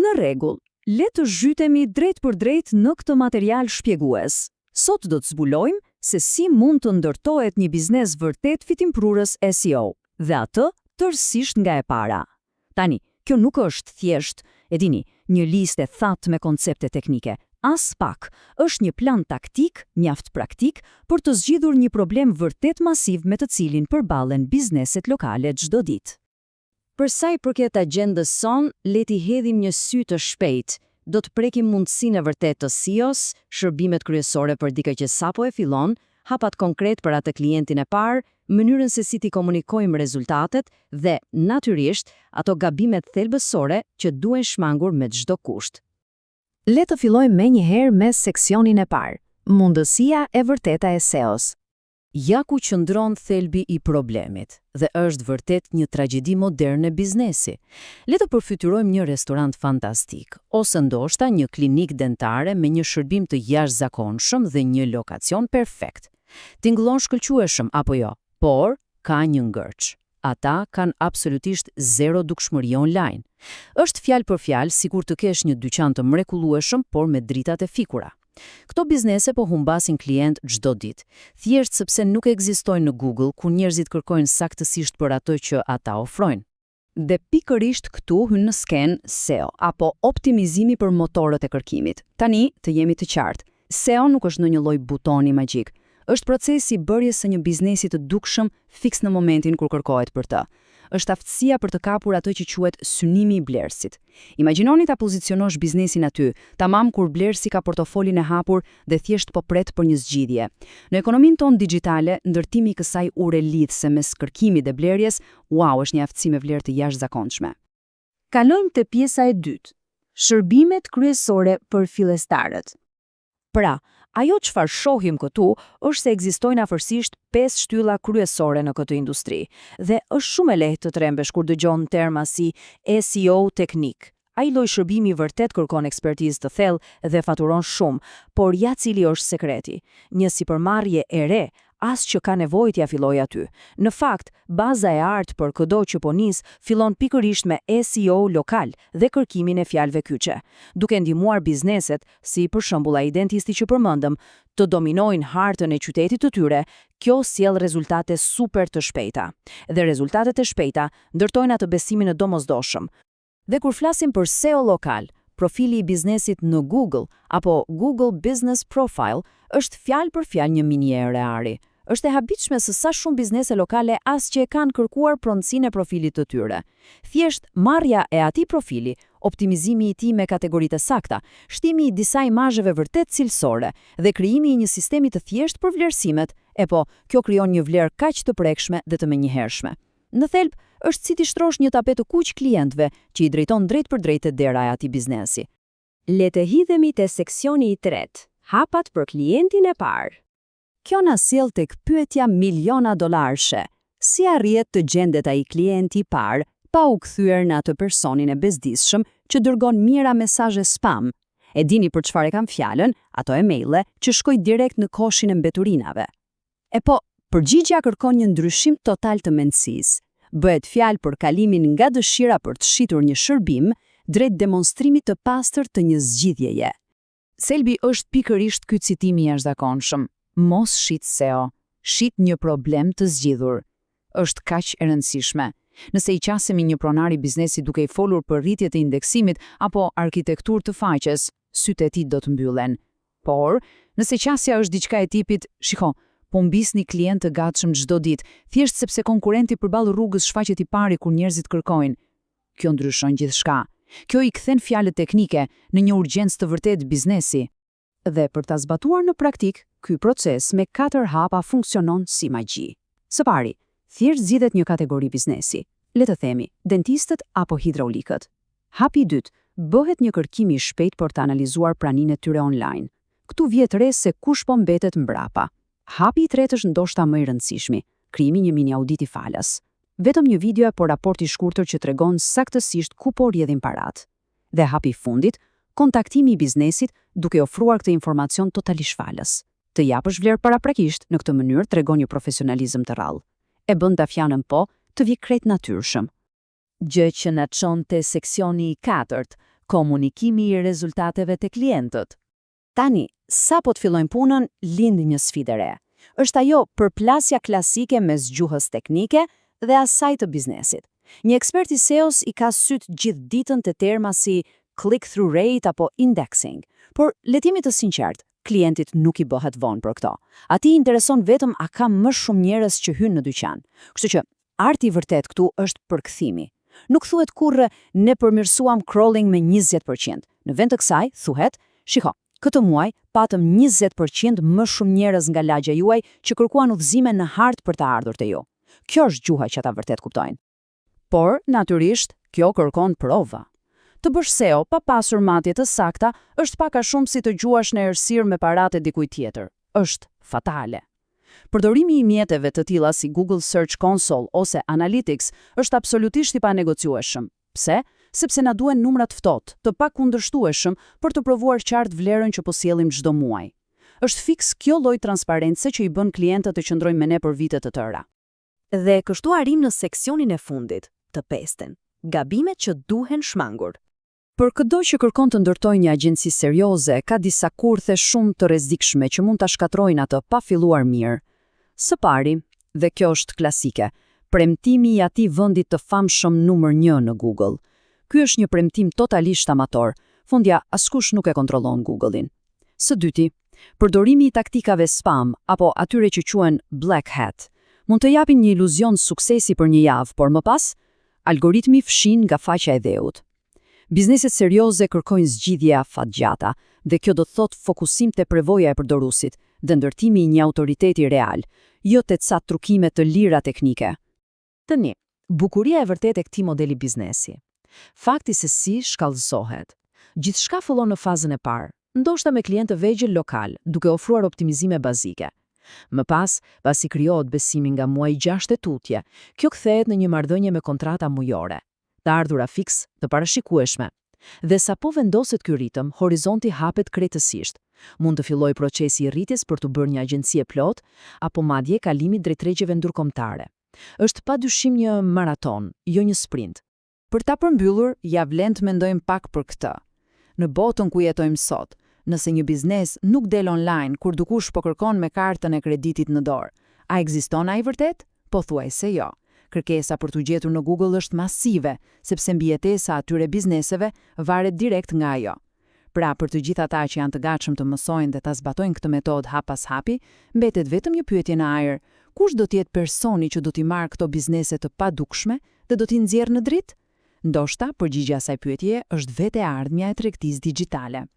Në rregull, le të zhytemi drejt për drejt në këtë material shpjegues. Sot do të zbulojmë se si mund të ndërtohet një biznes vërtet fitimprurës SEO, dhe atë tërësisht nga e para. Tani, kjo nuk është thjesht, e dini, një listë e thatë me koncepte teknike. As pak, është një plan taktik, mjaft praktik, për të zgjidhur një problem vërtet masiv me të cilin përballen bizneset lokale çdo ditë. Për sa i përket agjendës son, le t'i hedhim një sy të shpejtë. Do të prekim mundësinë e vërtet të SEO-s, shërbimet kryesore për dikë që sapo e fillon, hapat konkret për atë klientin e parë, mënyrën se si t'i komunikojmë rezultatet dhe, natyrisht, ato gabimet thelbësore që duhen shmangur me çdo kusht. Le të fillojmë menjëherë me seksionin e parë, mundësia e vërteta e SEO-s. Ja ku qëndron thelbi i problemit, dhe është vërtet një tragjedi moderne biznesi. Le të përfytyrojmë një restorant fantastik, ose ndoshta një klinik dentare me një shërbim të jashtëzakonshëm dhe një lokacion perfekt. Tingëllon shkëlqyeshëm apo jo, por ka një ngërç. Ata kanë absolutisht zero dukshmëri online. Është fjalë për fjalë sikur të kesh një dyqan të mrekullueshëm, por me dritat e fikura. Këto biznese po humbasin klient çdo ditë, thjesht sepse nuk ekzistojnë në Google ku njerëzit kërkojnë saktësisht për ato që ata ofrojnë. Dhe pikërisht këtu hyn në sken SEO, apo optimizimi për motorët e kërkimit. Tani, të jemi të qartë, SEO nuk është në një lloj butoni magjik. Është procesi i bërjes së një biznesi të dukshëm fiks në momentin kur kërkohet për të. Është aftësia për të kapur atë që quhet synimi i blerësit. Imagjinoni ta pozicionosh biznesin aty, tamam kur blerësi ka portofolin e hapur dhe thjesht po pret për një zgjidhje. Në ekonominë tonë digjitale, ndërtimi i kësaj ure lidhëse mes kërkimit dhe blerjes, është një aftësi me vlerë të jashtëzakonshme. Kalojmë te pjesa e dytë, shërbimet kryesore për fillestarët. Pra, ajo çfarë shohim këtu është se ekzistojnë afërsisht 5 shtylla kryesore në këtë industri, dhe është shumë e lehtë të trembesh kur dëgjon terma si SEO teknik. Ai lloj shërbimi vërtet kërkon ekspertizë të thellë dhe faturon shumë, por ja cili është sekreti? Një sipërmarrje e re, as që ka nevojë t'ja filloj aty. Në fakt, baza e artë për çdo që po nis fillon pikërisht me SEO lokal dhe kërkimin e fjalëve kyçe, duke ndihmuar bizneset, si për shembull ai dentisti që përmendëm, të dominojnë hartën e qytetit të tyre. Kjo sjell rezultate super të shpejta. Dhe rezultatet e shpejta ndërtojnë atë besimin e domosdoshëm. Dhe kur flasim për SEO lokal, profili i biznesit në Google apo Google Business Profile është fjalë për fjalë një minje e reari. Është e habitshme se sa shumë biznese lokale as që e kanë kërkuar pronësinë e profilit të tyre. Thjesht marrja e atij profili, optimizimi i tij me kategoritë sakta, shtimi i disa imazheve vërtet cilësore dhe krijimi i një sistemi të thjeshtë për vlerësimet, kjo krijon një vlerë kaq të prekshme dhe të menjëhershme. Në thelb, është si ti shtrosh një tapet të kuq klientëve që i drejton drejt për drejt te dera e atij biznesi. Le të hidhemi te seksioni i tretë, hapat për klientin e parë. Kjo na sjell tek pyetja miliona dollarëshe. Si arrihet të gjendet ai klienti i parë pa u kthyer në atë personin e bezdisshëm që dërgon mijëra mesazhe spam? E dini për çfarë kam fjalën, ato emailë që shkojnë direkt në koshin e mbeturinave. Përgjigjja kërkon një ndryshim total të mendësisë. Bëhet fjalë për kalimin nga dëshira për të shitur një shërbim drejt demonstrimit të pastër të një zgjidhjeje. Thelbi është pikërisht ky citimi i jashtëzakonshëm. Mos shit SEO, shit një problem të zgjidhur. Është kaq e rëndësishme. Nëse i qasemi një pronar i biznesi duke i folur për rritje të indeksimit apo arkitekturë të faqes, sytë e tij do të mbyllen. Por, nëse qasja është diçka e tipit, shiko, po mbisni klient të gatshëm çdo ditë, thjesht sepse konkurrenti përballë rrugës shfaqet i pari kur njerëzit kërkojnë. Kjo ndryshon gjithçka. Kjo i kthen fjalët teknike në një urgjencë të vërtetë biznesi. Dhe për ta zbatuar në praktik, ky proces me 4 hapa funksionon si magji. Së pari, thjesht zgjidhet një kategori biznesi. Le të themi, dentistët apo hidraulikët. Hapi i dytë, bëhet një kërkim i shpejtë për të analizuar praninë e tyre online. Ktu vjet re se kush po mbetet mbrapa. Hapi i tretë është ndoshta më i rëndësishmi, krijimi një mini auditi falas. Vetëm një video apo raport i shkurtër që tregon saktësisht ku po rrjedhin parat. Dhe hapi i fundit, kontaktimi i biznesit duke ofruar këtë informacion totalisht falas. Të japësh vlerë paraprakisht në këtë mënyrë tregon një profesionalizëm të rrallë. E bën ta fjanën po, të vi krejt natyrshëm. Gjë që na çon te seksioni i katërt, komunikimi i rezultateve te klientët. Tani, sa po të fillojmë punën, lind një sfidë e re. Është ajo përplasja klasike mes gjuhës teknike dhe asaj të biznesit. Një ekspert i SEO-s i ka syt gjithë ditën te terma si click-through rate apo indexing, por letimi të sinqert, klientit nuk i bëhet vonë për këto. Ati intereson vetëm a ka më shumë njerëz që hynë në dyqan. Kështu që arti i vërtet këtu është përkthimi. Nuk thuhet kurrë ne përmirësuam crawling me 20%. Në vend të kësaj thuhet, shiko, këtë muaj patëm 20% më shumë njerëz nga lagja juaj që kërkuan udhëzime në hartë për të ardhur te ju. Kjo është gjuha që ata vërtet kuptojnë. Por, natyrisht, kjo kërkon prova. Të bësh SEO pa pasur matje të sakta është pak a shumë si të gjuash në errësirë me paratë e dikujt tjetër. Është fatale. Përdorimi i mjeteve të tilla si Google Search Console ose Analytics është absolutisht i panegociueshëm. Pse? Sepse na duhen numra të ftohtë, të pakundërshtueshëm për të provuar qartë vlerën që po sjellim çdo muaj. Është fiks kjo lloj transparence që i bën klientët të qëndrojnë me ne për vite të tëra. Dhe kështu arrim në seksionin e fundit, të pesten. Gabimet që duhen shmangur. Për çdo që kërkon të ndërtojë një agjenci serioze, ka disa kurthe shumë të rrezikshme që mund ta shkatrojnë atë pa filluar mirë. Së pari, dhe kjo është klasike, premtimi i atij vendit të famshëm numër 1 në Google. Ky është një premtim totalisht amator, fundja askush nuk e kontrollon Google-in. Së dyti, përdorimi i taktikave spam apo atyre që quhen black hat, mund të japin një iluzion suksesi për një javë, por më pas, algoritmi fshin nga faqja e dheut. Bizneset serioze kërkojnë zgjidhje afatgjata, dhe kjo do të thotë fokusim te përvoja e përdoruesit dhe ndërtimi i një autoriteti real, jo te ca trukime të lira teknike. Tani, bukuria e vërtetë e këtij modeli biznesi. Fakti se si shkallëzohet. Gjithçka fillon në fazën e parë, ndoshta me klientë vegjël lokal, duke ofruar optimizime bazike. Më pas, pasi krijohet besimi nga muaji 6 e tutje, kjo kthehet në një marrëdhënie me kontrata mujore, të ardhura fiks, të parashikueshme. Dhe sapo vendoset ky ritëm, horizonti hapet krejtësisht. Mund të fillojë procesi i rritjes për të bërë një agjenci e plot, apo madje kalimi drejt tregjeve ndërkombëtare. Është padyshim një maraton, jo një sprint. Për ta përmbyllur, ja vlen të mendojmë pak për këtë. Në botën ku jetojmë sot, nëse një biznes nuk del online kur dikush po kërkon me kartën e kreditit në dorë, a ekziston ai vërtet? Pothuajse jo. Kërkesa për t'u gjetur në Google është masive, sepse mbijetesa atyre bizneseve varet direkt nga ajo. Pra, për të gjithë ata që janë të gatshëm të mësojnë dhe ta zbatojnë këtë metodë hap pas hapi, mbetet vetëm një pyetje në ajër: kush do të jetë personi që do t'i marrë këto biznese të padukshme dhe do t'i nxjerrë në dritë? Ndoshta, përgjigjja asaj pyetje është vetë e ardhmja e tregtisë digjitale.